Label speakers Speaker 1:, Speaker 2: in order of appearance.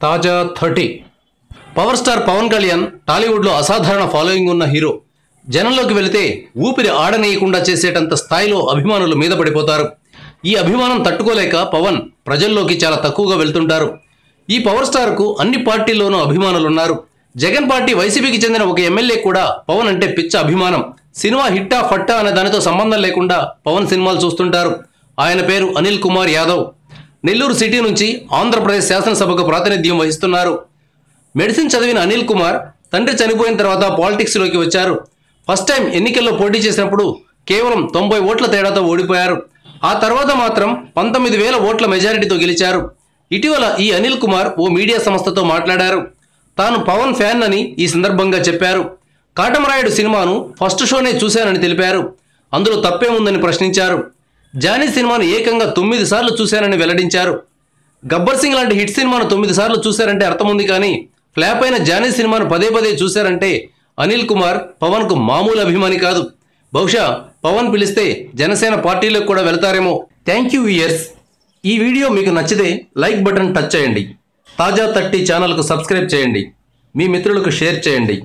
Speaker 1: తాజా 30 power star Pawan Kalyan టాలీవుడ్లో అసాధారణ ఫాలోయింగ్ ఉన్న హీరో. జనంలోకి వెళితే ఊపిరి ఆడనీయకుండా చేసేటంత స్థాయిలో అభిమానులు మీద పడిపోతారు. ఈ అభిమానం తట్టుకోలేక పవన్ ప్రజల్లోకి చాలా తక్కువగా వెళ్తుంటారు. ఈ పవర్ స్టార్కు అన్ని పార్టీల్లోనూ అభిమానులున్నారు. జగన్ పార్టీ వైసీపీకి చెందిన ఒక ఎమ్మెల్యే కూడా పవన్ అంటే పిచ్చ అభిమానం. సినిమా హిట్టా ఫట్టా అనే దానితో సంబంధం లేకుండా పవన్ సినిమాలు చూస్తుంటారు. ఆయన పేరు అనిల్ కుమార్ యాదవ్. నెల్లూరు సిటీ నుంచి ఆంధ్రప్రదేశ్ శాసనసభకు ప్రాతినిధ్యం వహిస్తున్నారు. మెడిసిన్ చదివిన అనిల్ కుమార్ తండ్రి చనిపోయిన తర్వాత పాలిటిక్స్లోకి వచ్చారు. ఫస్ట్ టైం ఎన్నికల్లో పోటీ చేసినప్పుడు కేవలం 90 ఓట్ల తేడాతో ఓడిపోయారు. ఆ తర్వాత మాత్రం 19,000 ఓట్ల మెజారిటీతో గెలిచారు. ఇటీవల ఈ అనిల్ కుమార్ ఓ మీడియా సంస్థతో మాట్లాడారు. తాను పవన్ ఫ్యాన్ అని ఈ సందర్భంగా చెప్పారు. కాటమరాయుడు సినిమాను ఫస్ట్ షోనే చూశానని తెలిపారు. అందులో తప్పేముందని ప్రశ్నించారు. జానీ సినిమాను ఏకంగా 9 సార్లు చూశానని వెల్లడించారు. గబ్బర్ సింగ్ లాంటి హిట్ సినిమాను 9 సార్లు చూశారంటే అర్థముంది, కానీ ఫ్లాప్ అయిన జానీ సినిమాను పదే పదే చూశారంటే అనిల్ కుమార్ పవన్కు మామూలు అభిమాని కాదు. బహుశా పవన్ పిలిస్తే జనసేన పార్టీలోకి కూడా వెళ్తారేమో. Thank you viewers. ఈ వీడియో మీకు నచ్చితే లైక్ బటన్ టచ్ చేయండి. తాజా 30 ఛానల్కు సబ్స్క్రైబ్ చేయండి. మీ మిత్రులకు షేర్ చేయండి.